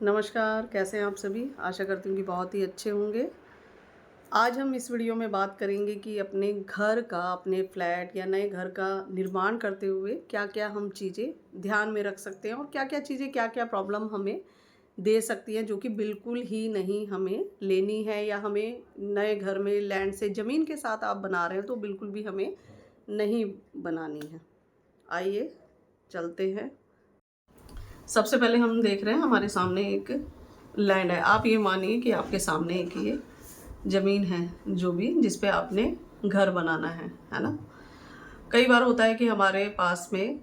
नमस्कार, कैसे हैं आप सभी? आशा करती हूँ कि बहुत ही अच्छे होंगे। आज हम इस वीडियो में बात करेंगे कि अपने घर का, अपने फ्लैट या नए घर का निर्माण करते हुए क्या-क्या हम चीज़ें ध्यान में रख सकते हैं और क्या-क्या चीज़ें, क्या-क्या प्रॉब्लम हमें दे सकती हैं, जो कि बिल्कुल ही नहीं हमें लेनी है या हमें नए घर में लैंड से ज़मीन के साथ आप बना रहे हैं, तो बिल्कुल भी हमें नहीं बनानी है। आइए, चलते हैं। सबसे पहले हम देख रहे हैं हमारे सामने एक लैंड है। आप ये मानिए कि आपके सामने एक ये ज़मीन है, जो भी जिस पे आपने घर बनाना है ना? कई बार होता है कि हमारे पास में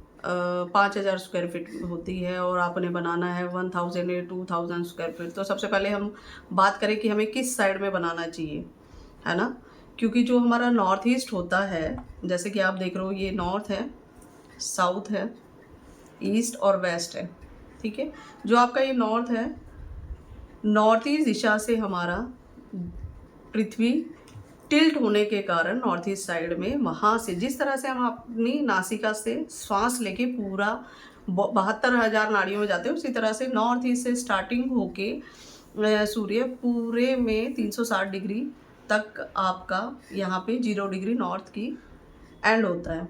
5000 स्क्वायर फीट होती है और आपने बनाना है 1000 या 2000 स्क्वायर फीट। तो सबसे पहले हम बात करें कि हमें किस साइड में बनाना चाहिए, है ना? क्योंकि जो हमारा नॉर्थ ईस्ट होता है, जैसे कि आप देख रहे हो, ये नॉर्थ है, साउथ है, ईस्ट और वेस्ट है, ठीक है? जो आपका ये नॉर्थ है, नॉर्थ ईस्ट दिशा से हमारा पृथ्वी टिल्ट होने के कारण नॉर्थ ईस्ट साइड में, वहाँ से जिस तरह से हम अपनी नासिका से श्वास लेके पूरा 72,000 नाड़ियों में जाते हैं, उसी तरह से नॉर्थ ईस्ट से स्टार्टिंग होके सूर्य पूरे में 360 डिग्री तक आपका यहाँ पे 0 डिग्री नॉर्थ की एंड होता है।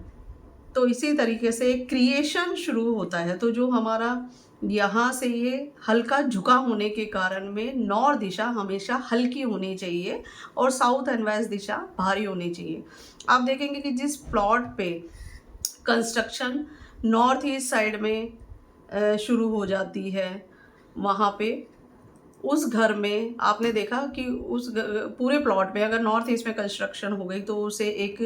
तो इसी तरीके से क्रिएशन शुरू होता है। तो जो हमारा यहाँ से ये हल्का झुका होने के कारण में नॉर्थ दिशा हमेशा हल्की होनी चाहिए और साउथ एंड वेस्ट दिशा भारी होनी चाहिए। आप देखेंगे कि जिस प्लॉट पे कंस्ट्रक्शन नॉर्थ ईस्ट साइड में शुरू हो जाती है, वहाँ पे उस घर में आपने देखा कि पूरे प्लॉट में अगर नॉर्थ ईस्ट में कंस्ट्रक्शन हो गई तो उसे एक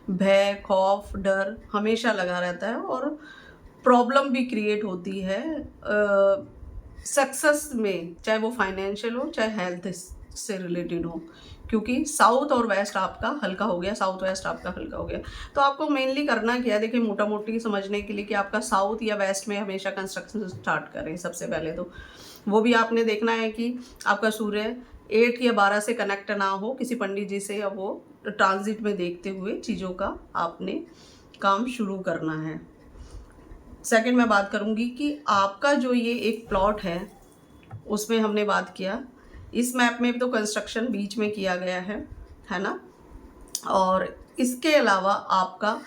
भय, खौफ, डर हमेशा लगा रहता है और प्रॉब्लम भी क्रिएट होती है सक्सेस में, चाहे वो फाइनेंशियल हो चाहे हेल्थ से रिलेटेड हो, क्योंकि साउथ और वेस्ट आपका हल्का हो गया, साउथ वेस्ट आपका हल्का हो गया। तो आपको मेनली करना क्या है, देखिए मोटा मोटी समझने के लिए, कि आपका साउथ या वेस्ट में हमेशा कंस्ट्रक्शन स्टार्ट करें। सबसे पहले तो वो भी आपने देखना है कि आपका सूर्य 8 या 12 से कनेक्ट ना हो किसी पंडित जी से, या वो ट्रांजिट में देखते हुए चीज़ों का आपने काम शुरू करना है। सेकंड मैं बात करूंगी कि आपका जो ये एक प्लॉट है, उसमें हमने बात किया, इस मैप में तो कंस्ट्रक्शन बीच में किया गया है ना? और इसके अलावा आपका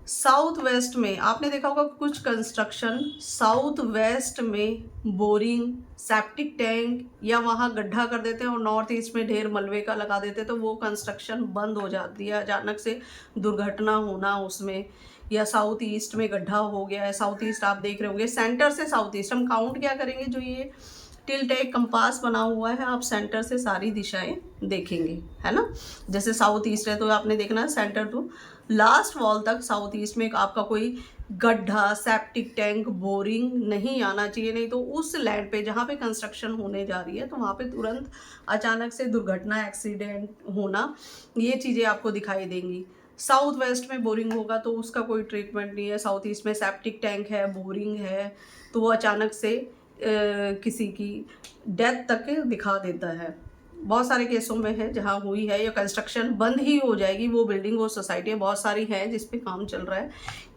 साउथ वेस्ट में आपने देखा होगा कुछ कंस्ट्रक्शन साउथ वेस्ट में बोरिंग, सेप्टिक टैंक या वहाँ गड्ढा कर देते हैं और नॉर्थ ईस्ट में ढेर मलबे का लगा देते हैं, तो वो कंस्ट्रक्शन बंद हो जाती है। अचानक से दुर्घटना होना उसमें, या साउथ ईस्ट में गड्ढा हो गया है। साउथ ईस्ट आप देख रहे होंगे, सेंटर से साउथ ईस्ट हम काउंट क्या करेंगे, जो ये टिल्ट एक कंपास बना हुआ है, आप सेंटर से सारी दिशाएं देखेंगे, है ना? जैसे साउथ ईस्ट है तो आपने देखना है सेंटर टू लास्ट वॉल तक साउथ ईस्ट में आपका कोई गड्ढा, सेप्टिक टैंक, बोरिंग नहीं आना चाहिए। नहीं तो उस लैंड पे जहाँ पे कंस्ट्रक्शन होने जा रही है, तो वहाँ पे तुरंत अचानक से दुर्घटना, एक्सीडेंट होना, ये चीज़ें आपको दिखाई देंगी। साउथ वेस्ट में बोरिंग होगा तो उसका कोई ट्रीटमेंट नहीं है। साउथ ईस्ट में सेप्टिक टैंक है, बोरिंग है, तो वो अचानक से किसी की डेथ तक दिखा देता है। बहुत सारे केसों में है जहाँ हुई है, या कंस्ट्रक्शन बंद ही हो जाएगी। वो बिल्डिंग, वो सोसाइटी बहुत सारी है जिस पे काम चल रहा है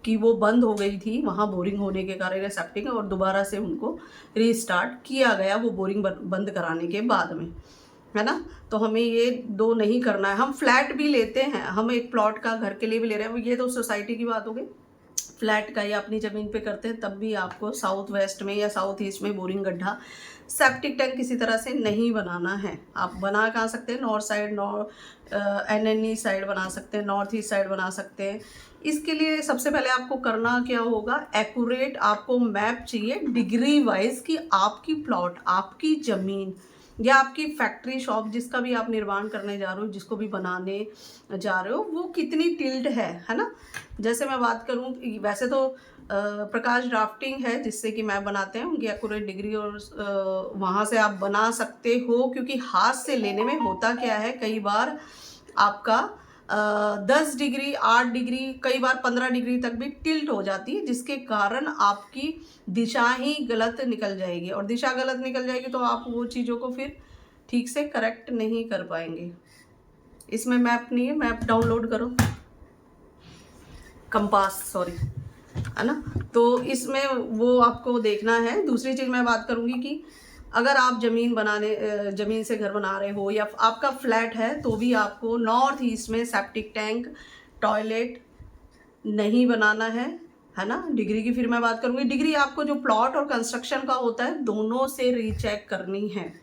कि वो बंद हो गई थी वहाँ बोरिंग होने के कारण या सेप्टिक, और दोबारा से उनको रीस्टार्ट किया गया वो बोरिंग बंद कराने के बाद में, है ना? तो हमें ये दो नहीं करना है। हम फ्लैट भी लेते हैं, हम एक प्लॉट का घर के लिए भी ले रहे हैं, ये तो सोसाइटी की बात हो गई। फ्लैट का या अपनी ज़मीन पे करते हैं, तब भी आपको साउथ वेस्ट में या साउथ ईस्ट में बोरिंग, गड्ढा, सेप्टिक टैंक किसी तरह से नहीं बनाना है। आप बना कहाँ सकते हैं, नॉर्थ साइड, एनएनई साइड बना सकते हैं, नॉर्थ ईस्ट साइड बना सकते हैं। इसके लिए सबसे पहले आपको करना क्या होगा, एक्यूरेट आपको मैप चाहिए डिग्री वाइज, कि आपकी प्लॉट, आपकी ज़मीन या आपकी फैक्ट्री, शॉप, जिसका भी आप निर्माण करने जा रहे हो, जिसको भी बनाने जा रहे हो, वो कितनी टिल्ट है ना? जैसे मैं बात करूं, वैसे तो प्रकाश ड्राफ्टिंग है जिससे कि मैप बनाते हैं, उनकी एक्यूरेट डिग्री, और वहाँ से आप बना सकते हो। क्योंकि हाथ से लेने में होता क्या है, कई बार आपका 10 डिग्री, 8 डिग्री, कई बार 15 डिग्री तक भी टिल्ट हो जाती है, जिसके कारण आपकी दिशा ही गलत निकल जाएगी, और दिशा गलत निकल जाएगी तो आप वो चीज़ों को फिर ठीक से करेक्ट नहीं कर पाएंगे। इसमें मैप नहीं है, मैप डाउनलोड करो, कंपास, सॉरी, है ना? तो इसमें वो आपको देखना है। दूसरी चीज़ मैं बात करूँगी कि अगर आप ज़मीन से घर बना रहे हो या आपका फ्लैट है तो भी आपको नॉर्थ ईस्ट में सेप्टिक टैंक, टॉयलेट नहीं बनाना है ना। डिग्री की फिर मैं बात करूँगी। डिग्री आपको जो प्लॉट और कंस्ट्रक्शन का होता है दोनों से रीचेक करनी है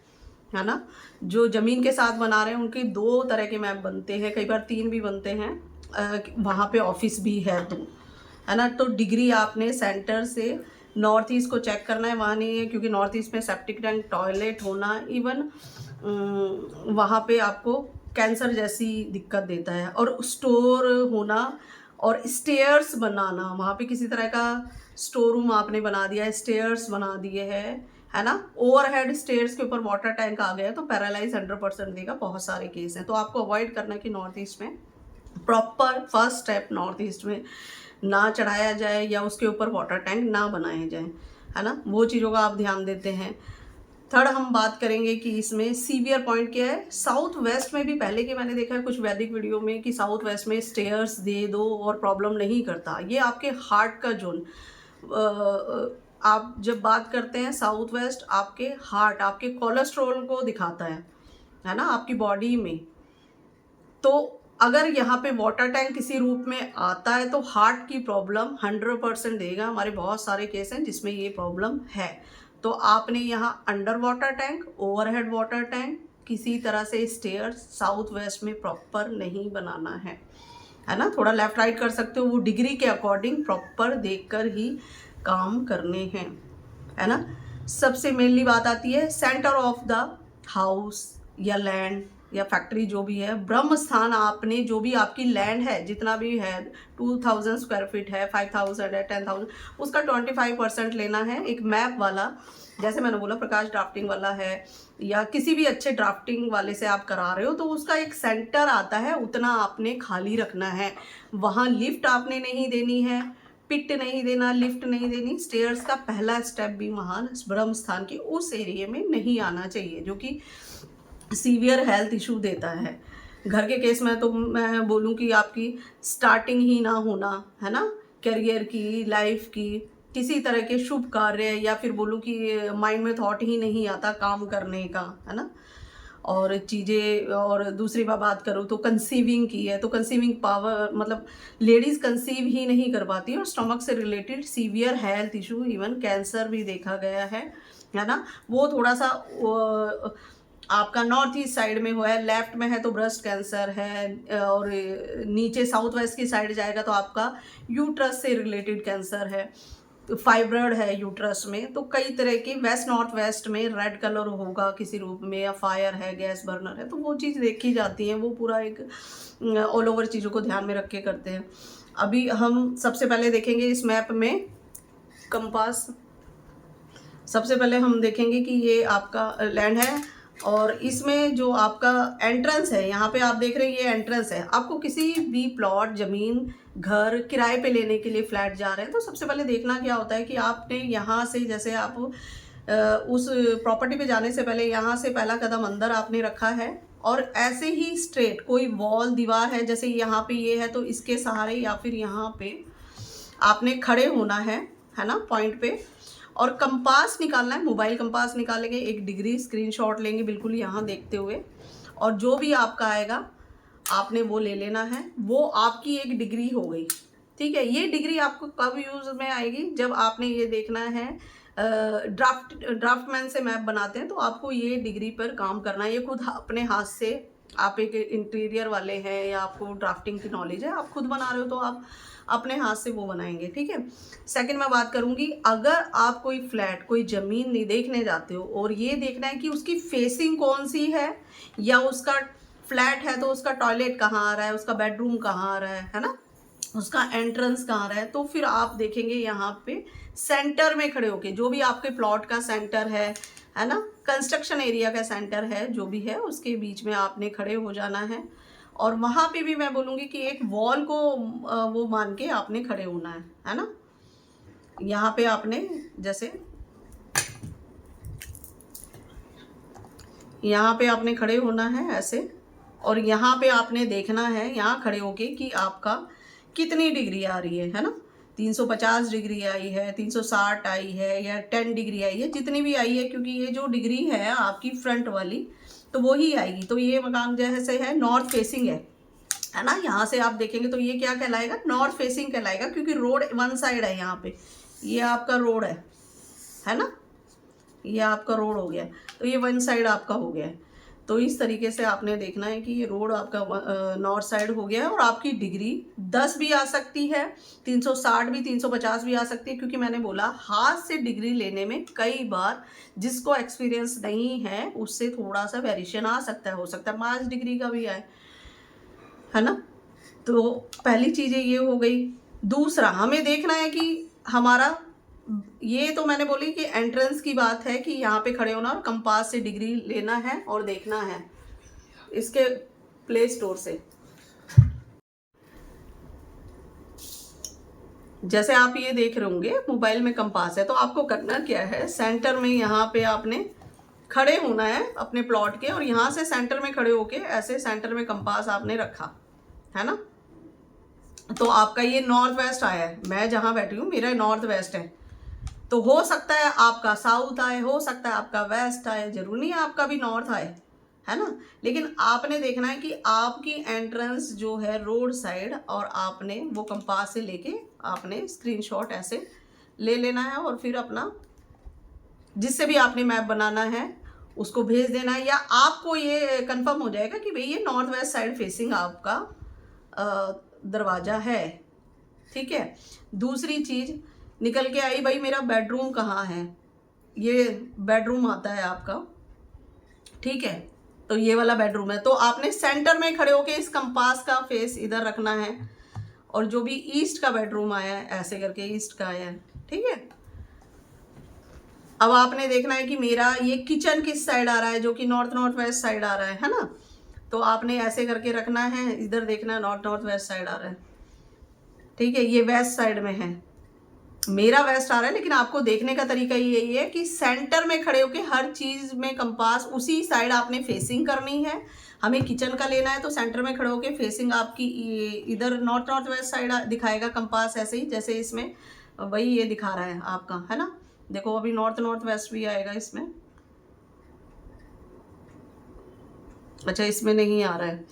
ना। जो ज़मीन के साथ बना रहे हैं उनके 2 तरह के मैप बनते हैं, कई बार 3 भी बनते हैं, वहाँ पे ऑफिस भी है तो, है ना। तो डिग्री आपने सेंटर से नॉर्थ ईस्ट को चेक करना है, वहाँ नहीं है, क्योंकि नॉर्थ ईस्ट में सेप्टिक टैंक, टॉयलेट होना इवन वहाँ पे आपको कैंसर जैसी दिक्कत देता है। और स्टोर होना और स्टेयर्स बनाना, वहाँ पे किसी तरह का स्टोर रूम आपने बना दिया है, स्टेयर्स बना दिए है ना। ओवरहेड स्टेयर्स के ऊपर वाटर टैंक आ गया तो पैरालाइज 100% देगा, बहुत सारे केस हैं। तो आपको अवॉइड करना है कि नॉर्थ ईस्ट में proper first step north east में ना चढ़ाया जाए या उसके ऊपर वाटर टैंक ना बनाए जाए, है ना। वो चीज़ों का आप ध्यान देते हैं। थर्ड हम बात करेंगे कि इसमें सीवियर पॉइंट क्या है। साउथ वेस्ट में भी पहले के मैंने देखा है कुछ वैदिक वीडियो में कि साउथ वेस्ट में स्टेयर्स दे दो और प्रॉब्लम नहीं करता। ये आपके हार्ट का जोन, आप जब बात करते हैं साउथ वेस्ट, आपके हार्ट, आपके कोलेस्ट्रॉल को दिखाता है ना, आपकी बॉडी में। तो अगर यहाँ पे वाटर टैंक किसी रूप में आता है तो हार्ट की प्रॉब्लम 100% देगा। हमारे बहुत सारे केस हैं जिसमें ये प्रॉब्लम है। तो आपने यहाँ under water tank, overhead water tank, किसी तरह से स्टेयर्स साउथ वेस्ट में प्रॉपर नहीं बनाना है ना। थोड़ा लेफ्ट राइट कर सकते हो, वो डिग्री के अकॉर्डिंग प्रॉपर देखकर ही काम करने हैं, है ना। सबसे मेनली बात आती है सेंटर ऑफ द हाउस या लैंड या फैक्ट्री जो भी है, ब्रह्म स्थान आपने जो भी आपकी लैंड है जितना भी है, 2000 स्क्वायर फीट है, 5000 है, 10,000, उसका 25% लेना है। एक मैप वाला, जैसे मैंने बोला प्रकाश ड्राफ्टिंग वाला है या किसी भी अच्छे ड्राफ्टिंग वाले से आप करा रहे हो तो उसका एक सेंटर आता है, उतना आपने खाली रखना है। वहाँ लिफ्ट आपने नहीं देनी है, पिट नहीं देना, लिफ्ट नहीं देनी, स्टेयर्स का पहला स्टेप भी वहाँ ब्रह्म स्थान के उस एरिया में नहीं आना चाहिए, जो कि सीवियर हेल्थ इशू देता है। घर के केस में तो मैं बोलूँ कि आपकी स्टार्टिंग ही ना होना, है ना, करियर की, लाइफ की, किसी तरह के शुभ कार्य, या फिर बोलूँ कि माइंड में थॉट ही नहीं आता काम करने का, है ना। और चीज़ें, और दूसरी बात करूँ तो कंसीविंग की है, तो कंसीविंग पावर मतलब लेडीज़ कंसीव ही नहीं कर पाती, और स्टमक से related severe health issue, even cancer भी देखा गया है ना। वो थोड़ा सा आपका नॉर्थ ईस्ट साइड में हुआ है, लेफ्ट में है तो ब्रेस्ट कैंसर है, और नीचे साउथ वेस्ट की साइड जाएगा तो आपका यूट्रस से रिलेटेड कैंसर है, फाइब्रॉइड है यूट्रस में। तो कई तरह की, वेस्ट नॉर्थ वेस्ट में रेड कलर होगा किसी रूप में, या फायर है, गैस बर्नर है, तो वो चीज़ देखी जाती है। वो पूरा एक ऑल ओवर चीज़ों को ध्यान में रख के करते हैं। अभी हम सबसे पहले देखेंगे इस मैप में कंपास। सबसे पहले हम देखेंगे कि ये आपका लैंड है और इसमें जो आपका एंट्रेंस है, यहाँ पे आप देख रहे हैं ये एंट्रेंस है। आपको किसी भी प्लॉट, ज़मीन, घर किराए पे लेने के लिए फ्लैट जा रहे हैं तो सबसे पहले देखना क्या होता है कि आपने यहाँ से, जैसे आप उस प्रॉपर्टी पे जाने से पहले यहाँ से पहला कदम अंदर आपने रखा है, और ऐसे ही स्ट्रेट कोई वॉल, दीवार है, जैसे यहाँ पे ये है तो इसके सहारे या फिर यहाँ पे आपने खड़े होना है ना, पॉइंट पे। और कंपास निकालना है, मोबाइल कंपास निकालेंगे, 1 डिग्री स्क्रीनशॉट लेंगे बिल्कुल यहाँ देखते हुए, और जो भी आपका आएगा आपने वो ले लेना है। वो आपकी 1 डिग्री हो गई, ठीक है। ये डिग्री आपको कब यूज़ में आएगी, जब आपने ये देखना है ड्राफ्टमैन से मैप बनाते हैं तो आपको ये डिग्री पर काम करना है। ये खुद अपने हाथ से, आप एक इंटीरियर वाले हैं या आपको ड्राफ्टिंग की नॉलेज है, आप खुद बना रहे हो तो आप अपने हाथ से वो बनाएंगे, ठीक है। सेकंड मैं बात करूंगी, अगर आप कोई फ्लैट, कोई ज़मीन नहीं देखने जाते हो और ये देखना है कि उसकी फेसिंग कौन सी है, या उसका फ्लैट है तो उसका टॉयलेट कहाँ आ रहा है, उसका बेडरूम कहाँ आ रहा है ना, उसका एंट्रेंस कहाँ आ रहा है, तो फिर आप देखेंगे यहाँ पे सेंटर में खड़े होके, जो भी आपके प्लॉट का सेंटर है ना, कंस्ट्रक्शन एरिया का सेंटर है, जो भी है उसके बीच में आपने खड़े हो जाना है। और वहाँ पे भी मैं बोलूँगी कि एक वॉल को वो मान के आपने खड़े होना है ना। यहाँ पे आपने जैसे यहाँ पे आपने खड़े होना है ऐसे, और यहाँ पे आपने देखना है यहाँ खड़े होके कि आपका कितनी डिग्री आ रही है ना। 350 डिग्री आई है, 360 आई है, या 10 डिग्री आई है, जितनी भी आई है, क्योंकि ये जो डिग्री है आपकी फ्रंट वाली तो वो ही आएगी। तो ये मकान जैसे है नॉर्थ फेसिंग है ना, यहाँ से आप देखेंगे तो ये क्या कहलाएगा, नॉर्थ फेसिंग कहलाएगा, क्योंकि रोड वन साइड है। यहाँ पे ये आपका रोड है ना, ये आपका रोड हो गया, तो ये वन साइड आपका हो गया है। तो इस तरीके से आपने देखना है कि ये रोड आपका नॉर्थ साइड हो गया है, और आपकी डिग्री 10 भी आ सकती है, 360 भी, 350 भी आ सकती है, क्योंकि मैंने बोला हाथ से डिग्री लेने में कई बार जिसको एक्सपीरियंस नहीं है उससे थोड़ा सा वेरिएशन आ सकता है, हो सकता है 5 डिग्री का भी आए, है ना। तो पहली चीज़ ये हो गई। दूसरा हमें देखना है कि हमारा, ये तो मैंने बोली कि एंट्रेंस की बात है कि यहाँ पे खड़े होना और कंपास से डिग्री लेना है और देखना है इसके प्ले स्टोर से। जैसे आप ये देख रहे होंगे मोबाइल में कंपास है, तो आपको करना क्या है, सेंटर में यहाँ पे आपने खड़े होना है अपने प्लॉट के, और यहाँ से सेंटर में खड़े होके ऐसे सेंटर में कंपास आपने रखा है ना। तो आपका ये नॉर्थ वेस्ट आया है, मैं जहाँ बैठी हूँ मेरा नॉर्थ वेस्ट है, तो हो सकता है आपका साउथ आए, हो सकता है आपका वेस्ट आए, जरूरी नहीं है आपका भी नॉर्थ आए, है ना। लेकिन आपने देखना है कि आपकी एंट्रेंस जो है रोड साइड, और आपने वो कंपास से लेके आपने स्क्रीनशॉट ऐसे ले लेना है, और फिर अपना जिससे भी आपने मैप बनाना है उसको भेज देना है, या आपको ये कंफर्म हो जाएगा कि भाई ये नॉर्थ वेस्ट साइड फेसिंग आपका दरवाज़ा है, ठीक है। दूसरी चीज़ निकल के आई, भाई मेरा बेडरूम कहाँ है, ये बेडरूम आता है आपका, ठीक है, तो ये वाला बेडरूम है। तो आपने सेंटर में खड़े होके इस कंपास का फेस इधर रखना है, और जो भी ईस्ट का बेडरूम आया है ऐसे करके ईस्ट का आया है, ठीक है। अब आपने देखना है कि मेरा ये किचन किस साइड आ रहा है, जो कि नॉर्थ नॉर्थ वेस्ट साइड आ रहा है ना। तो आपने ऐसे करके रखना है, इधर देखना है नॉर्थ नॉर्थ वेस्ट साइड आ रहा है, ठीक है। ये वेस्ट साइड में है, मेरा वेस्ट आ रहा है, लेकिन आपको देखने का तरीका यही है कि सेंटर में खड़े होके हर चीज़ में कंपास उसी साइड आपने फेसिंग करनी है। हमें किचन का लेना है तो सेंटर में खड़े होके फेसिंग आपकी इधर नॉर्थ नॉर्थ वेस्ट साइड दिखाएगा कंपास, ऐसे ही जैसे इसमें वही ये दिखा रहा है आपका, है ना। देखो अभी नॉर्थ नॉर्थ वेस्ट भी आएगा इसमें, अच्छा इसमें नहीं आ रहा है,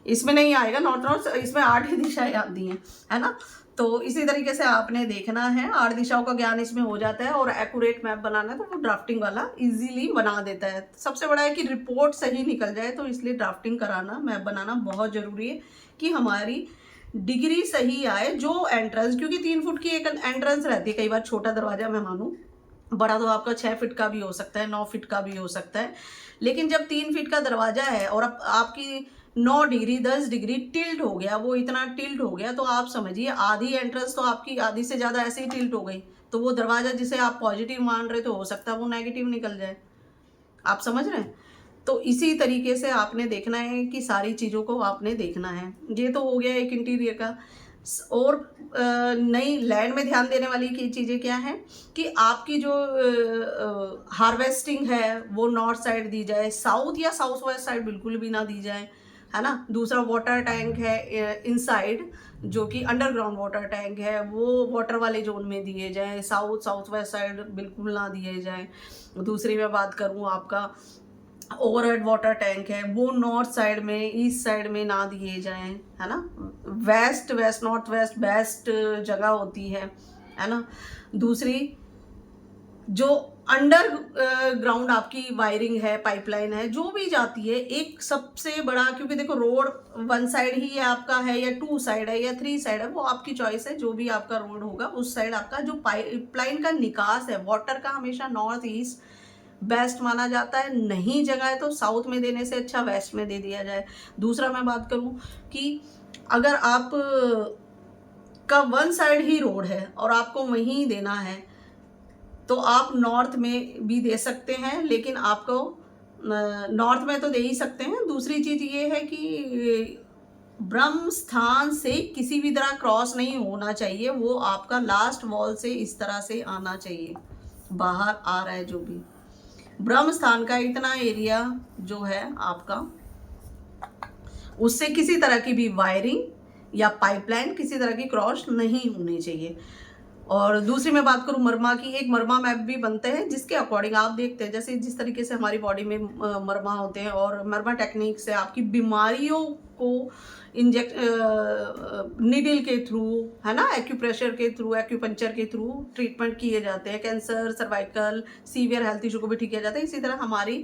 इसमें नहीं आएगा नॉर्थ नॉर्थ, इसमें 8 ही दिशाएं आती हैं, है ना। तो इसी तरीके से आपने देखना है, 8 दिशाओं का ज्ञान इसमें हो जाता है, और एक्यूरेट मैप बनाना है तो वो ड्राफ्टिंग वाला इजीली बना देता है। सबसे बड़ा है कि रिपोर्ट सही निकल जाए, तो इसलिए ड्राफ्टिंग कराना, मैप बनाना बहुत ज़रूरी है कि हमारी डिग्री सही आए। जो एंट्रेंस, क्योंकि 3 फुट की एक एंट्रेंस रहती है, कई बार छोटा दरवाजा मैं मानूँ, बड़ा तो आपका 6 फीट का भी हो सकता है, 9 फीट का भी हो सकता है, लेकिन जब 3 फीट का दरवाजा है और अब आपकी 9 डिग्री 10 डिग्री टिल्ट हो गया, वो इतना टिल्ट हो गया, तो आप समझिए आधी एंट्रेंस तो आपकी आधी से ज़्यादा ऐसे ही टिल्ट हो गई, तो वो दरवाज़ा जिसे आप पॉजिटिव मान रहे तो हो सकता है वो नेगेटिव निकल जाए, आप समझ रहे हैं। तो इसी तरीके से आपने देखना है कि सारी चीज़ों को आपने देखना है। ये तो हो गया एक इंटीरियर का। और नई लैंड में ध्यान देने वाली की चीज़ें क्या हैं कि आपकी जो हार्वेस्टिंग है वो नॉर्थ साइड दी जाए, साउथ या साउथ वेस्ट साइड बिल्कुल भी ना दी जाए, है ना। दूसरा वाटर टैंक है इनसाइड, जो कि अंडरग्राउंड वाटर टैंक है, वो वाटर वाले जोन में दिए जाए, साउथ साउथ वेस्ट साइड बिल्कुल ना दिए जाए। दूसरी मैं बात करूँ आपका ओवरहेड वाटर टैंक है, वो नॉर्थ साइड में ईस्ट साइड में ना दिए जाएं, है ना। West west north west best जगह होती है ना। दूसरी जो अंडर ग्राउंड आपकी वायरिंग है, पाइपलाइन है, जो भी जाती है, एक सबसे बड़ा, क्योंकि देखो रोड 1 साइड ही है आपका है, या 2 साइड है, या 3 साइड है, वो आपकी चॉइस है। जो भी आपका रोड होगा उस साइड आपका जो पाइपलाइन का निकास है वाटर का, हमेशा नॉर्थ ईस्ट बेस्ट माना जाता है। नहीं जगह है तो साउथ में देने से अच्छा वेस्ट में दे दिया जाए। दूसरा मैं बात करूं कि अगर आप का 1 साइड ही रोड है और आपको वहीं देना है तो आप नॉर्थ में भी दे सकते हैं, लेकिन आपको नॉर्थ में तो दे ही सकते हैं। दूसरी चीज़ ये है कि ब्रह्म स्थान से किसी भी तरह क्रॉस नहीं होना चाहिए, वो आपका लास्ट वॉल से इस तरह से आना चाहिए, बाहर आ रहा है जो भी ब्रह्म स्थान का इतना एरिया जो है आपका, उससे किसी तरह की भी वायरिंग या पाइपलाइन किसी तरह की क्रॉस नहीं होनी चाहिए। और दूसरी मैं बात करूँ मरमा की, एक मरमा मैप भी बनते हैं जिसके अकॉर्डिंग आप देखते हैं जैसे जिस तरीके से हमारी बॉडी में मरमा होते हैं, और मरमा टेक्निक से आपकी बीमारियों को इंजेक्ट निडल के थ्रू, है ना, एक्यूप्रेशर के थ्रू, एक्यूपंक्चर के थ्रू ट्रीटमेंट किए जाते हैं। Cancer, cervical, severe health issue को भी ठीक किया जाता है। इसी तरह हमारी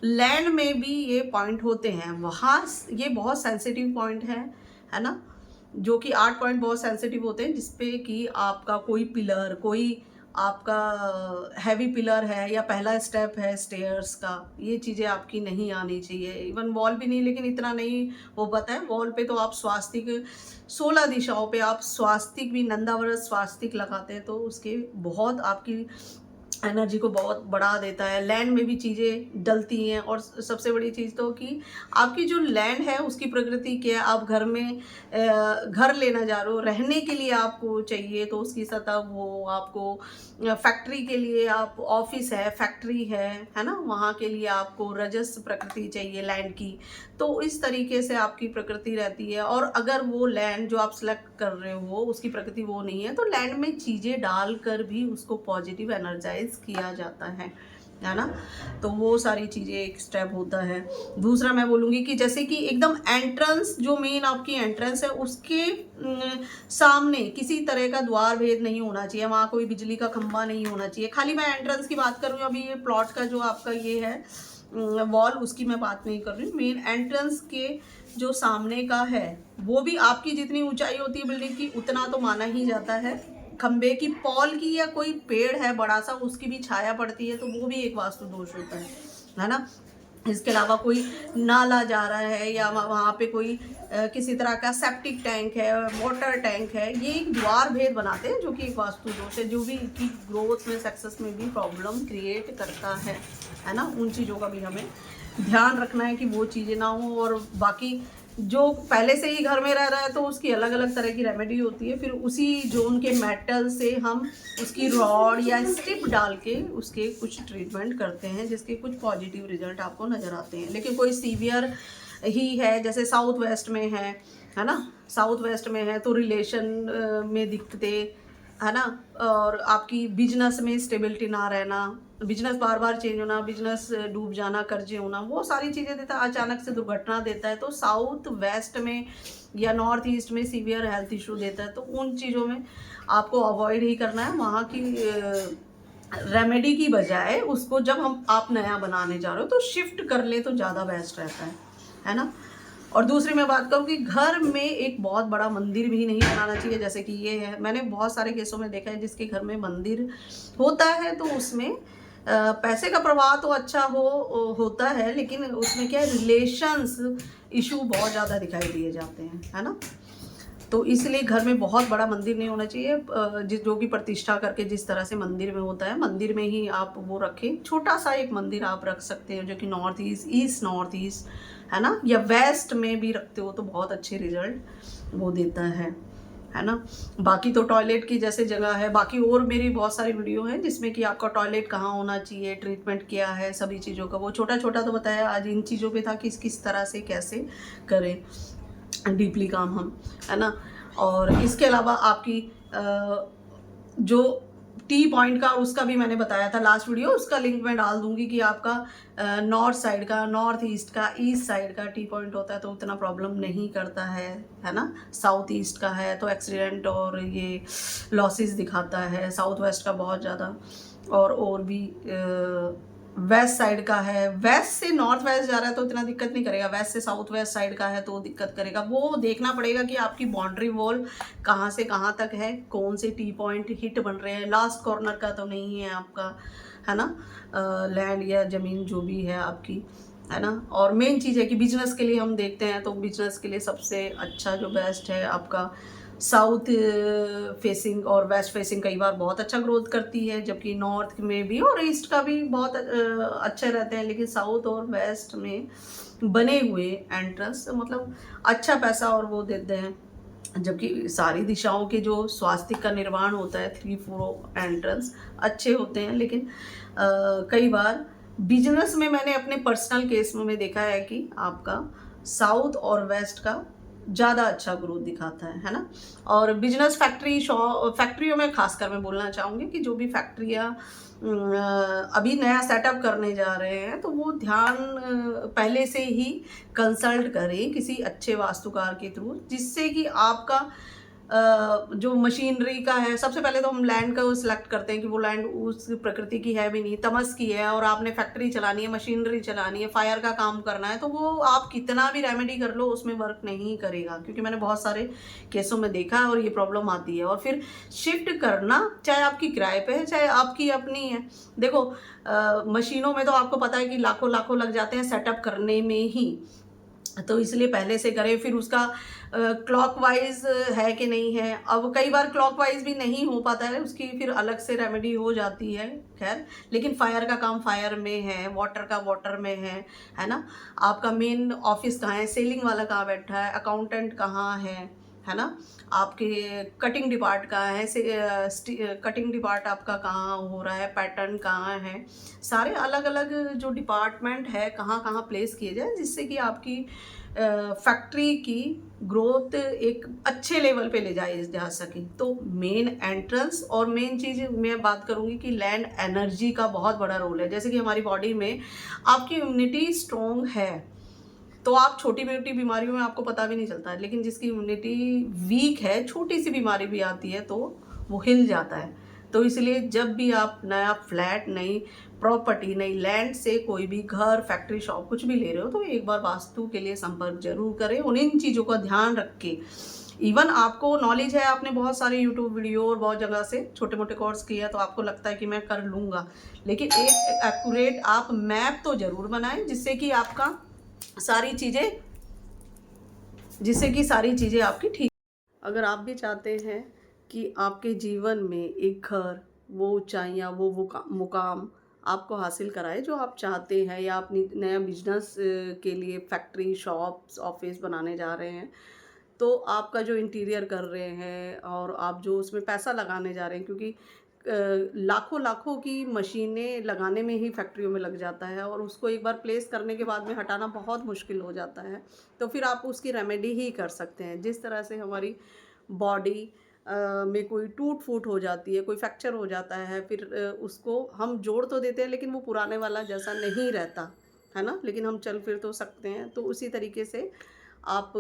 लैंड में भी ये पॉइंट होते हैं, वहाँ ये बहुत सेंसिटिव पॉइंट है ना, जो कि 8 पॉइंट बहुत सेंसिटिव होते हैं, जिसपे कि आपका कोई पिलर, कोई आपका हैवी पिलर है या पहला स्टेप है स्टेयर्स का, ये चीज़ें आपकी नहीं आनी चाहिए। इवन वॉल भी नहीं, लेकिन इतना नहीं हो पाता है। वॉल पे तो आप स्वास्तिक 16 दिशाओं पे आप स्वास्तिक भी, नंदाव्रत स्वास्तिक लगाते हैं, तो उसके बहुत आपकी एनर्जी को बहुत बढ़ा देता है। लैंड में भी चीज़ें डलती हैं, और सबसे बड़ी चीज़ तो कि आपकी जो लैंड है उसकी प्रकृति क्या है। आप घर में घर लेना जा रहे हो, रहने के लिए आपको चाहिए तो उसकी सतह वो आपको, फैक्ट्री के लिए आप, ऑफिस है, फैक्ट्री है ना, वहाँ के लिए आपको रजस प्रकृति चाहिए लैंड की। तो इस तरीके से आपकी प्रकृति रहती है। और अगर वो लैंड जो आप सेलेक्ट कर रहे हो उसकी प्रकृति वो नहीं है, तो लैंड में चीज़ें डालकर भी उसको पॉजिटिव एनर्जाइज किया जाता है ना। तो वो सारी चीज़ें एक स्टेप होता है। दूसरा मैं बोलूँगी कि जैसे कि एकदम एंट्रेंस, जो मेन आपकी एंट्रेंस है उसके सामने किसी तरह का द्वार भेद नहीं होना चाहिए, वहाँ कोई बिजली का खंभा नहीं होना चाहिए। खाली मैं एंट्रेंस की बात कर रही हूँ, अभी ये प्लॉट का जो आपका ये है वॉल, उसकी मैं बात नहीं कर रही हूँ। मेन एंट्रेंस के जो सामने का है वो भी आपकी जितनी ऊंचाई होती है बिल्डिंग की उतना तो माना ही जाता है। खंबे की, पॉल की, या कोई पेड़ है बड़ा सा उसकी भी छाया पड़ती है, तो वो भी एक वास्तु दोष होता है ना। इसके अलावा कोई नाला जा रहा है या वहाँ पे कोई किसी तरह का सेप्टिक टैंक है, वाटर टैंक है, ये एक द्वार भेद बनाते हैं, जो कि एक वास्तु दोष है, जो भी की ग्रोथ में, सक्सेस में भी प्रॉब्लम क्रिएट करता है ना। उन चीज़ों का भी हमें ध्यान रखना है कि वो चीज़ें ना हो। और बाकी जो पहले से ही घर में रह रहा है तो उसकी अलग अलग तरह की रेमेडी होती है, फिर उसी जोन के मेटल से हम उसकी रॉड या स्ट्रिप डाल के उसके कुछ ट्रीटमेंट करते हैं, जिसके कुछ पॉजिटिव रिजल्ट आपको नज़र आते हैं। लेकिन कोई सीवियर ही है, जैसे साउथ वेस्ट में है ना, साउथ वेस्ट में है तो रिलेशन में दिक्कतें, है ना, और आपकी बिजनेस में स्टेबिलिटी ना रहना, बिजनेस बार बार चेंज होना, बिजनेस डूब जाना, कर्जे होना, वो सारी चीज़ें देता है। अचानक से दुर्घटना देता है, तो साउथ वेस्ट में या नॉर्थ ईस्ट में सीवियर हेल्थ इशू देता है। तो उन चीज़ों में आपको अवॉइड ही करना है। वहाँ की रेमेडी की बजाय उसको जब आप नया बनाने जा रहे हो तो शिफ्ट कर ले तो ज़्यादा बेस्ट रहता है ना। और दूसरी मैं बात करूँ कि घर में एक बहुत बड़ा मंदिर भी नहीं बनाना चाहिए, जैसे कि ये है। मैंने बहुत सारे केसों में देखा है जिसके घर में मंदिर होता है तो उसमें पैसे का प्रवाह तो अच्छा होता है, लेकिन उसमें क्या है, रिलेशंस इशू बहुत ज़्यादा दिखाई दिए जाते हैं, है ना। तो इसलिए घर में बहुत बड़ा मंदिर नहीं होना चाहिए। जो कि प्रतिष्ठा करके जिस तरह से मंदिर में होता है, मंदिर में ही आप वो रखें। छोटा सा एक मंदिर आप रख सकते हो जो कि नॉर्थ ईस्ट नॉर्थ ईस्ट, है ना, या वेस्ट में भी रखते हो तो बहुत अच्छे रिजल्ट वो देता है ना। बाकी तो टॉयलेट की जैसे जगह है, बाकी और मेरी बहुत सारी वीडियो है जिसमें कि आपका टॉयलेट कहाँ होना चाहिए, ट्रीटमेंट क्या है, सभी चीज़ों का वो छोटा छोटा तो बताया। आज इन चीज़ों पे था कि किस तरह से कैसे करें डीपली काम हम, है ना। और इसके अलावा आपकी जो टी पॉइंट का, उसका भी मैंने बताया था लास्ट वीडियो, उसका लिंक मैं डाल दूंगी कि आपका नॉर्थ साइड का, नॉर्थ ईस्ट का, ईस्ट साइड का टी पॉइंट होता है तो उतना प्रॉब्लम नहीं करता है ना। साउथ ईस्ट का है तो एक्सीडेंट और ये लॉसेस दिखाता है, साउथ वेस्ट का बहुत ज़्यादा, और भी वेस्ट साइड का है। वेस्ट से नॉर्थ वेस्ट जा रहा है तो इतना दिक्कत नहीं करेगा, वेस्ट से साउथ वेस्ट साइड का है तो दिक्कत करेगा। वो देखना पड़ेगा कि आपकी बाउंड्री वॉल कहाँ से कहाँ तक है, कौन से टी पॉइंट हिट बन रहे हैं, लास्ट कॉर्नर का तो नहीं है आपका, है ना, लैंड या ज़मीन जो भी है आपकी, है ना। और मेन चीज़ है कि बिजनेस के लिए हम देखते हैं तो बिजनेस के लिए सबसे अच्छा जो बेस्ट है आपका साउथ फेसिंग और वेस्ट फेसिंग कई बार बहुत अच्छा ग्रोथ करती है, जबकि नॉर्थ में भी और ईस्ट का भी बहुत अच्छे रहते हैं, लेकिन साउथ और वेस्ट में बने हुए एंट्रेंस मतलब अच्छा पैसा और वो देते हैं। जबकि सारी दिशाओं के जो स्वास्थ्य का निर्माण होता है 3-4 एंट्रेंस अच्छे होते हैं, लेकिन कई बार बिजनेस में मैंने अपने पर्सनल केस में देखा है कि आपका साउथ और वेस्ट का ज़्यादा अच्छा ग्रोथ दिखाता है ना। और बिजनेस फैक्ट्रियों में खासकर मैं बोलना चाहूँगी कि जो भी फैक्ट्रियाँ अभी नया सेटअप करने जा रहे हैं, तो वो ध्यान पहले से ही कंसल्ट करें किसी अच्छे वास्तुकार के थ्रू, जिससे कि आपका जो मशीनरी का है, सबसे पहले तो हम लैंड का सिलेक्ट करते हैं कि वो लैंड उस प्रकृति की है भी नहीं, तमस की है, और आपने फैक्ट्री चलानी है, मशीनरी चलानी है, फायर का काम करना है, तो वो आप कितना भी रेमेडी कर लो उसमें वर्क नहीं करेगा, क्योंकि मैंने बहुत सारे केसों में देखा है और ये प्रॉब्लम आती है। और फिर शिफ्ट करना, चाहे आपकी किराए पे है चाहे आपकी अपनी है, देखो मशीनों में तो आपको पता है कि लाखों लाखों लग जाते हैं सेटअप करने में ही, तो इसलिए पहले से करें। फिर उसका क्लॉकवाइज है कि नहीं है, अब कई बार क्लॉकवाइज भी नहीं हो पाता है, उसकी फिर अलग से रेमेडी हो जाती है। खैर, लेकिन फायर का काम फायर में है, वाटर का वाटर में है ना। आपका मेन ऑफिस कहाँ है, सेलिंग वाला कहाँ बैठा है, अकाउंटेंट कहाँ है ना, आपके कटिंग डिपार्ट कहाँ है, कटिंग डिपार्ट आपका कहाँ हो रहा है, पैटर्न कहाँ है, सारे अलग अलग जो डिपार्टमेंट है कहाँ कहाँ प्लेस किए जाए, जिससे कि आपकी फैक्ट्री की ग्रोथ एक अच्छे लेवल पे ले जाए जा सके। तो मेन एंट्रेंस, और मेन चीज़ मैं बात करूँगी कि लैंड एनर्जी का बहुत बड़ा रोल है। जैसे कि हमारी बॉडी में आपकी इम्यूनिटी स्ट्रॉन्ग है, तो आप छोटी मोटी बीमारियों में आपको पता भी नहीं चलता है, लेकिन जिसकी इम्यूनिटी वीक है, छोटी सी बीमारी भी आती है तो वो हिल जाता है। तो इसलिए जब भी आप नया फ्लैट, नई प्रॉपर्टी, नई लैंड से कोई भी घर, फैक्ट्री, शॉप कुछ भी ले रहे हो, तो एक बार वास्तु के लिए संपर्क जरूर करें। उन इन चीज़ों का ध्यान रख के, इवन आपको नॉलेज है, आपने बहुत सारे यूट्यूब वीडियो और बहुत जगह से छोटे मोटे कोर्स किया, तो आपको लगता है कि मैं कर लूँगा, लेकिन एक एक्यूरेट आप मैप तो ज़रूर बनाएं, जिससे कि सारी चीज़ें आपकी ठीक। अगर आप भी चाहते हैं कि आपके जीवन में एक घर, वो ऊंचाइयाँ, वो मुकाम आपको हासिल कराए जो आप चाहते हैं, या अपनी नया बिजनेस के लिए फैक्ट्री, शॉप्स, ऑफिस बनाने जा रहे हैं, तो आपका जो इंटीरियर कर रहे हैं और आप जो उसमें पैसा लगाने जा रहे हैं, क्योंकि लाखों लाखों की मशीनें लगाने में ही फैक्ट्रियों में लग जाता है, और उसको एक बार प्लेस करने के बाद में हटाना बहुत मुश्किल हो जाता है। तो फिर आप उसकी रेमेडी ही कर सकते हैं। जिस तरह से हमारी बॉडी में कोई टूट फूट हो जाती है, कोई फ्रैक्चर हो जाता है, फिर उसको हम जोड़ तो देते हैं, लेकिन वो पुराने वाला जैसा नहीं रहता है ना, लेकिन हम चल फिर तो सकते हैं। तो उसी तरीके से आप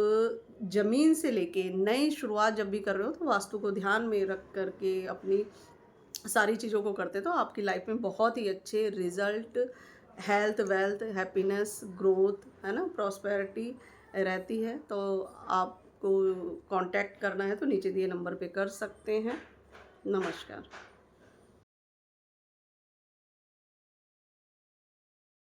ज़मीन से लेके नई शुरुआत जब भी कर रहे हो, तो वास्तु को ध्यान में रख करके अपनी सारी चीज़ों को करते, तो आपकी लाइफ में बहुत ही अच्छे result, health, wealth, happiness, growth, है ना, प्रॉस्पेरिटी रहती है। तो आपको कांटेक्ट करना है तो नीचे दिए नंबर पे कर सकते हैं। नमस्कार।